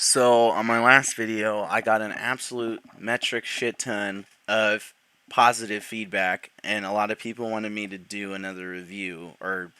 So on my last video, I got an absolute metric shit ton of positive feedback, and a lot of people wanted me to do another review or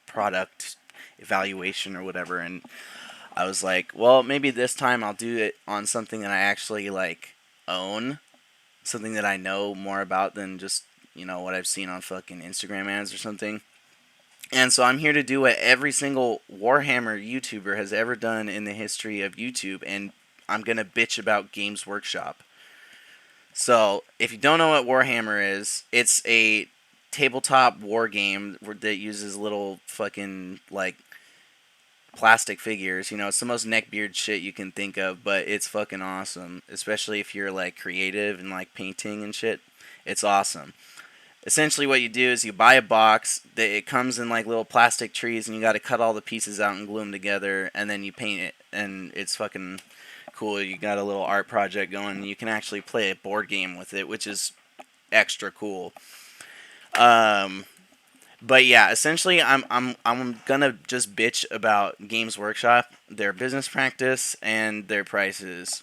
product evaluation or whatever. And I was like, well, maybe this time I'll do it on something that I actually like own, something that I know more about than just what I've seen on fucking Instagram ads or something. And so I'm here to do what every single Warhammer YouTuber has ever done in the history of YouTube, and I'm going to bitch about Games Workshop. So, if you don't know what Warhammer is, it's a tabletop war game that uses little fucking, like, plastic figures. It's the most neckbeard shit you can think of, but it's fucking awesome. Especially if you're, like, creative and, like, painting and shit. It's awesome. Essentially what you do is you buy a box that it comes in like little plastic trees, and you got to cut all the pieces out and glue them together, and then you paint it, and it's fucking cool. You got a little art project going, and you can actually play a board game with it, which is extra cool. But yeah, essentially I'm gonna just bitch about Games Workshop, their business practice, and their prices,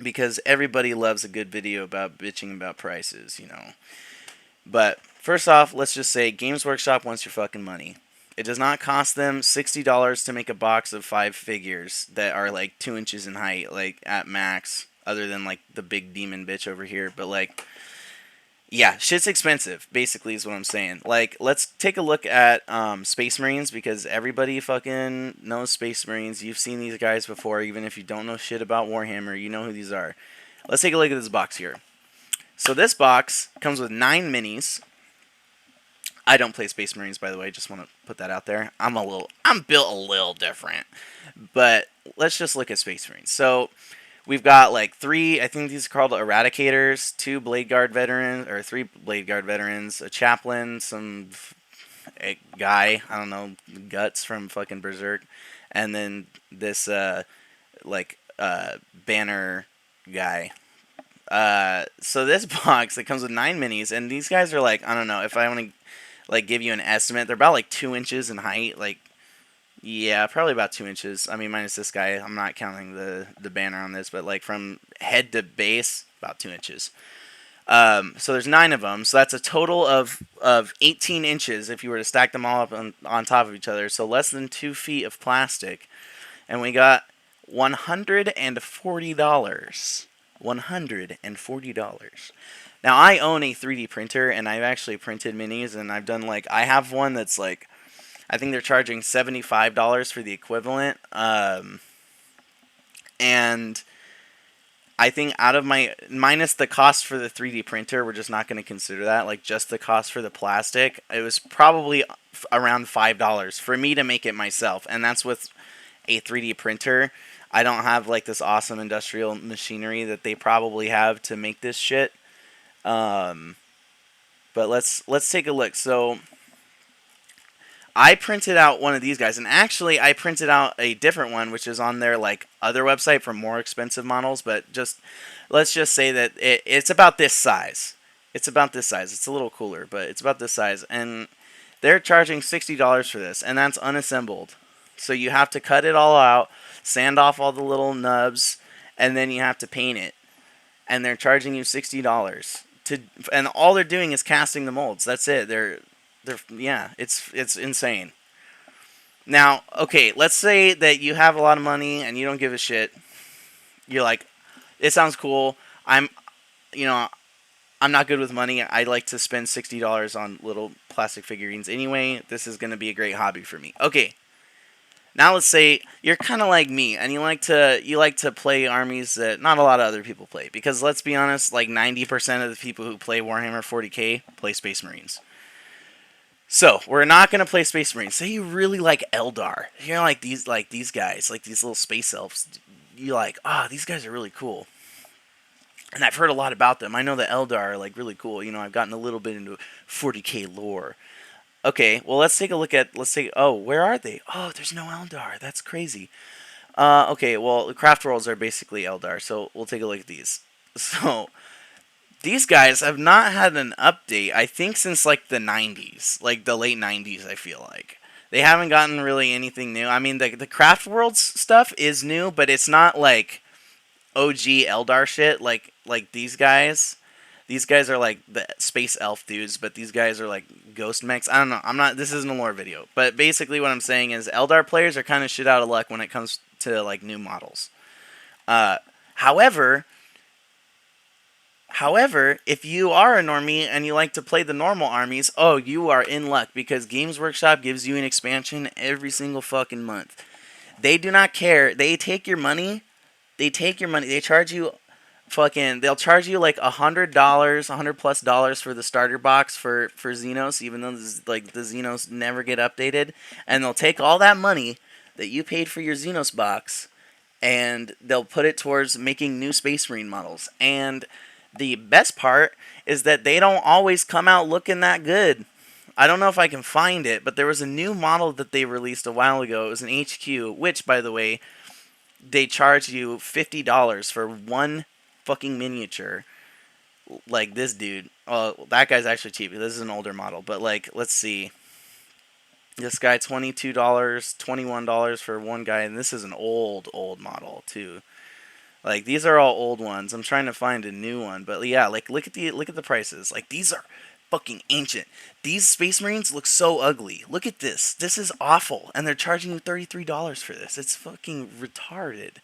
because everybody loves a good video about bitching about prices. But first off, let's just say Games Workshop wants your fucking money. It does not cost them $60 to make a box of 5 figures that are like 2 inches in height, like at max, other than like the big demon bitch over here. But like, yeah, shit's expensive, basically, is what I'm saying. Like, let's take a look at Space Marines, because everybody fucking knows Space Marines. You've seen these guys before, even if you don't know shit about Warhammer, you know who these are. Let's take a look at this box here. So this box comes with 9 minis. I don't play Space Marines, by the way. Just want to put that out there. I'm built a little different. But let's just look at Space Marines. So we've got like 3, I think these are called Eradicators, 2 Blade Guard veterans, or 3 Blade Guard veterans, a chaplain, a guy, I don't know, Guts from fucking Berserk, and then this banner guy. So this box, it comes with 9 minis, and these guys are like, I don't know, if I want to like give you an estimate, they're about like 2 inches in height. Like, yeah, probably about 2 inches. I mean, minus this guy. I'm not counting the banner on this, but like from head to base, about 2 inches. So there's 9 of them. So that's a total of 18 inches if you were to stack them all up on top of each other. So less than 2 feet of plastic, and we got $140. $140. Now, I own a 3D printer, and I've actually printed minis, and I've done, like, I have one that's, like, I think they're charging $75 for the equivalent, and I think out of minus the cost for the 3D printer, we're just not going to consider that, like, just the cost for the plastic, it was probably around $5 for me to make it myself, and that's with a 3D printer. I don't have like this awesome industrial machinery that they probably have to make this shit. But let's take a look. So I printed out one of these guys, and actually I printed out a different one, which is on their like other website for more expensive models. But let's just say that it's about this size. It's about this size. It's a little cooler, but it's about this size, and they're charging $60 for this, and that's unassembled. So you have to cut it all out, sand off all the little nubs, and then you have to paint it. And they're charging you $60 and all they're doing is casting the molds. That's it. Yeah, it's insane. Now, okay, let's say that you have a lot of money and you don't give a shit. You're like, it sounds cool. I'm not good with money. I like to spend $60 on little plastic figurines anyway. This is going to be a great hobby for me. Okay. Now let's say you're kind of like me, and you like to play armies that not a lot of other people play, because let's be honest, like 90% of the people who play Warhammer 40k play Space Marines. So we're not gonna play Space Marines. Say you really like Eldar. You're like these guys, like these little space elves. You like, these guys are really cool, and I've heard a lot about them. I know the Eldar are like really cool. I've gotten a little bit into 40k lore. Okay, well, oh, where are they? Oh, there's no Eldar. That's crazy. Okay, well, the craft rolls are basically Eldar, so we'll take a look at these. So, these guys have not had an update, I think, since, like, the 90s. Like, the late 90s, I feel like. They haven't gotten really anything new. I mean, the Craft Worlds stuff is new, but it's not like OG Eldar shit like these guys. These guys are like the space elf dudes, but these guys are like ghost mechs. I don't know. I'm not. This isn't a lore video, but basically what I'm saying is Eldar players are kind of shit out of luck when it comes to like new models. Uh, however, if you are a normie and you like to play the normal armies, oh, you are in luck because Games Workshop gives you an expansion every single fucking month. They do not care. They take your money. They take your money. They charge you they'll charge you like $100, $100+ for the starter box for Xenos, even though like the Xenos never get updated, and they'll take all that money that you paid for your Xenos box, and they'll put it towards making new Space Marine models. And the best part is that they don't always come out looking that good. I don't know if I can find it, but there was a new model that they released a while ago. It was an HQ, which, by the way, they charge you $50 for one fucking miniature. Like this dude. Oh, that guy's actually cheap. This is an older model, but like, let's see. This guy, $22, $21 for one guy, and this is an old model too. Like these are all old ones. I'm trying to find a new one, but yeah, like look at the prices. Like these are fucking ancient. These Space Marines look so ugly. Look at this. This is awful, and they're charging you $33 for this. It's fucking retarded.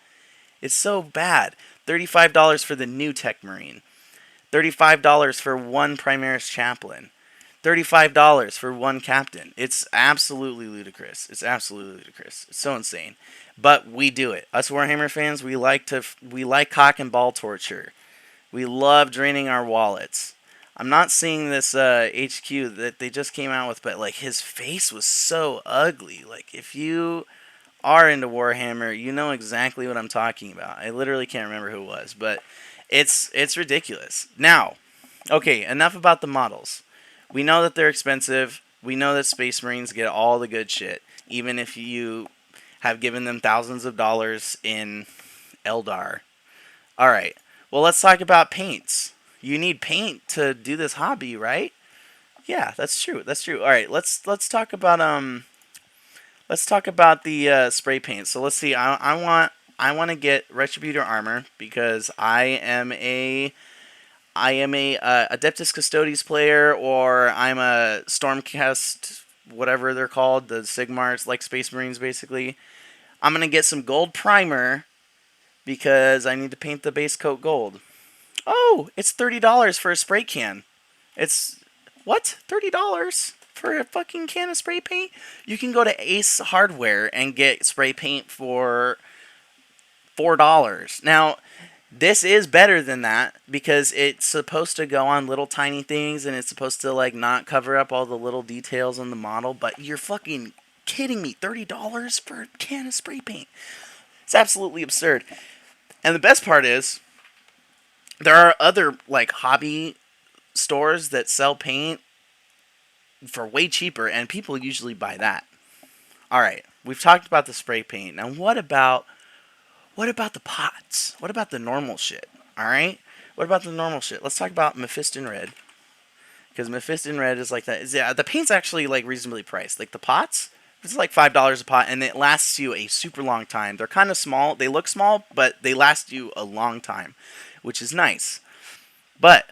It's so bad. $35 for the new Tech Marine. $35 for one Primaris Chaplain. $35 for one Captain. It's absolutely ludicrous. It's absolutely ludicrous. It's so insane. But we do it. Us Warhammer fans, we like cock and ball torture. We love draining our wallets. I'm not seeing this HQ that they just came out with, but like his face was so ugly. Like if you are into Warhammer, you know exactly what I'm talking about. I literally can't remember who it was, but it's ridiculous. Now, okay, enough about the models. We know that they're expensive. We know that Space Marines get all the good shit, even if you have given them thousands of dollars in Eldar. All right. Well, let's talk about paints. You need paint to do this hobby, right? Yeah, that's true. That's true. All right, let's talk about the spray paint. So let's see. I want to get Retributor armor because I am a Adeptus Custodes player, or I'm a Stormcast, whatever they're called, the Sigmars, like Space Marines basically. I'm gonna get some gold primer because I need to paint the base coat gold. Oh, it's $30 for a spray can. It's what? $30 for a fucking can of spray paint? You can go to Ace Hardware and get spray paint for $4. Now, this is better than that because it's supposed to go on little tiny things and it's supposed to like not cover up all the little details on the model, but you're fucking kidding me. $30 for a can of spray paint. It's absolutely absurd. And the best part is there are other like hobby stores that sell paint for way cheaper, and people usually buy that. All right, we've talked about the spray paint. Now, what about the pots? What about the normal shit? All right, what about the normal shit? Let's talk about Mephiston Red, because Mephiston Red is like that. Yeah, the paint's actually like reasonably priced. Like the pots, it's like $5 a pot, and it lasts you a super long time. They're kind of small. They look small, but they last you a long time, which is nice. But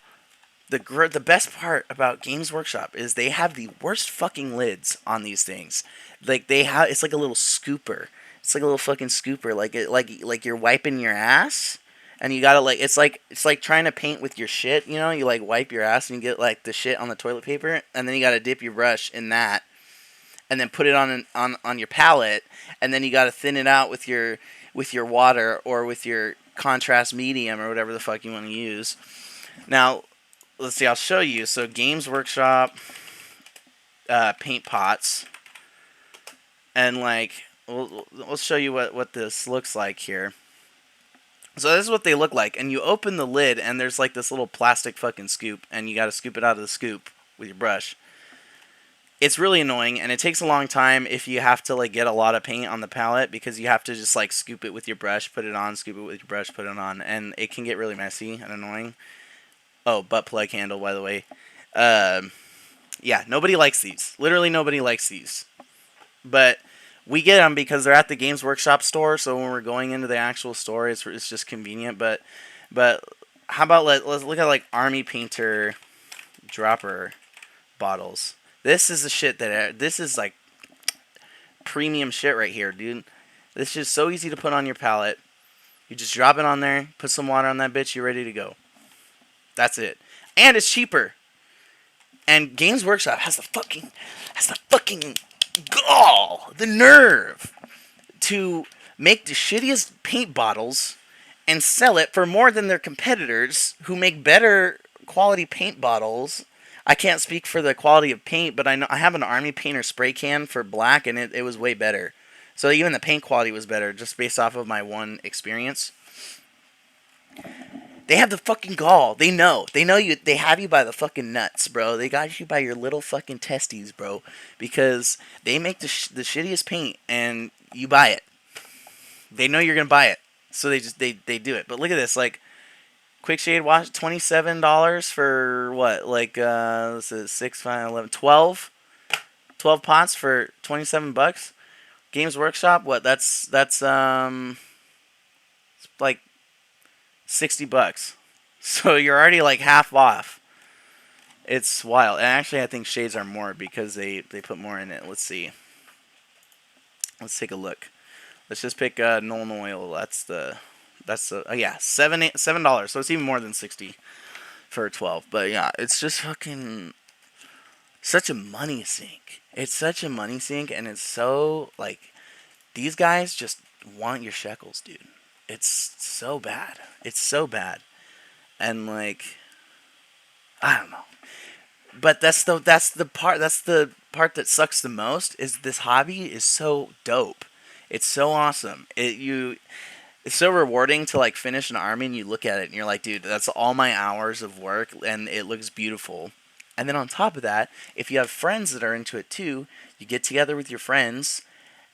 the best part about Games Workshop is they have the worst fucking lids on these things. Like it's like a little scooper. It's like a little fucking scooper. Like you're wiping your ass, and you gotta like it's like trying to paint with your shit. You know, you like wipe your ass and you get like the shit on the toilet paper, and then you gotta dip your brush in that, and then put it on your palette, and then you gotta thin it out with your water or with your contrast medium or whatever the fuck you want to use. Now, let's see, I'll show you. So Games Workshop paint pots, and like we'll show you what this looks like here. So this is what they look like, and you open the lid and there's like this little plastic fucking scoop, and you got to scoop it out of the scoop with your brush. It's really annoying, and it takes a long time if you have to like get a lot of paint on the palette, because you have to just like scoop it with your brush, put it on, scoop it with your brush, put it on, and it can get really messy and annoying. Oh, butt plug handle, by the way. Yeah, nobody likes these. Literally nobody likes these. But we get them because they're at the Games Workshop store. So when we're going into the actual store, it's just convenient. But how about let's look at like Army Painter dropper bottles. This is the shit that this is like premium shit right here, dude. This is just so easy to put on your palette. You just drop it on there, put some water on that bitch, you're ready to go. That's it. And it's cheaper. And Games Workshop has the fucking gall, the nerve to make the shittiest paint bottles and sell it for more than their competitors who make better quality paint bottles. I can't speak for the quality of paint, but I know I have an Army Painter spray can for black, and it was way better. So even the paint quality was better, just based off of my one experience. They have the fucking gall. They know. They know you. They have you by the fucking nuts, bro. They got you by your little fucking testes, bro. Because they make the shittiest paint, and you buy it. They know you're gonna buy it, so they do it. But look at this, like quick shade wash, $27 for what? Like this is 6, 5, 11, 12 pots for $27. Games Workshop, what? That's like $60. So you're already like half off. It's wild. And actually, I think shades are more because they put more in it. Let's see. Let's take a look. Let's just pick Nolan Oil. That's the yeah, $7. So it's even more than 60 for 12. But yeah, it's just fucking such a money sink. It's such a money sink, and it's so like these guys just want your shekels, dude. It's so bad. It's so bad. And like I don't know. But that's the part that sucks the most is this hobby is so dope. It's so awesome. It's so rewarding to like finish an army and you look at it and you're like, dude, that's all my hours of work and it looks beautiful. And then on top of that, if you have friends that are into it too, you get together with your friends,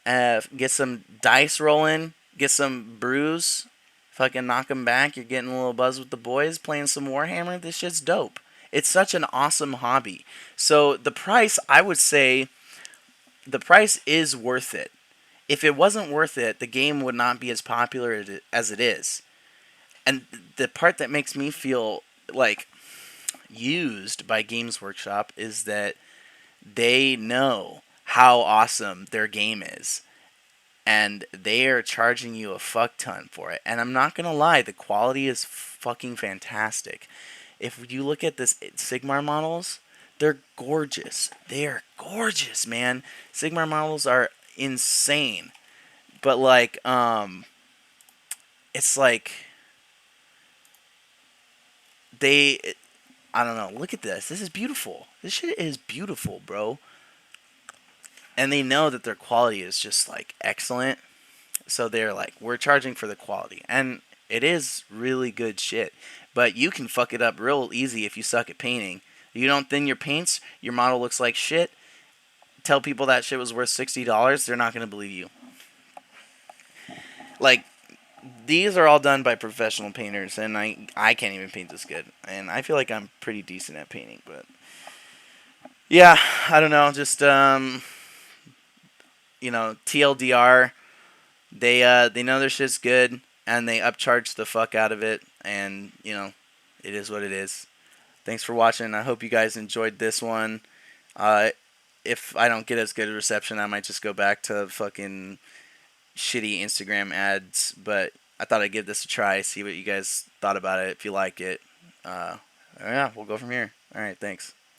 get some dice rolling, get some brews, fucking knock them back. You're getting a little buzz with the boys, playing some Warhammer. This shit's dope. It's such an awesome hobby. So the price, I would say, the price is worth it. If it wasn't worth it, the game would not be as popular as it is. And the part that makes me feel like used by Games Workshop is that they know how awesome their game is. And they are charging you a fuck ton for it. And I'm not going to lie, the quality is fucking fantastic. If you look at this Sigmar models, they're gorgeous. They are gorgeous, man. Sigmar models are insane. But like it's like I don't know, look at this. This is beautiful. This shit is beautiful, bro. And they know that their quality is just like excellent. So they're like, we're charging for the quality. And it is really good shit. But you can fuck it up real easy if you suck at painting. You don't thin your paints, your model looks like shit. Tell people that shit was worth $60, they're not going to believe you. Like, these are all done by professional painters, and I can't even paint this good. And I feel like I'm pretty decent at painting, but yeah, I don't know, just TLDR, they know their shit's good, and they upcharge the fuck out of it, and it is what it is. Thanks for watching. I hope you guys enjoyed this one. If I don't get as good a reception, I might just go back to fucking shitty Instagram ads, but I thought I'd give this a try, see what you guys thought about it, if you like it. Yeah, we'll go from here. Alright, thanks.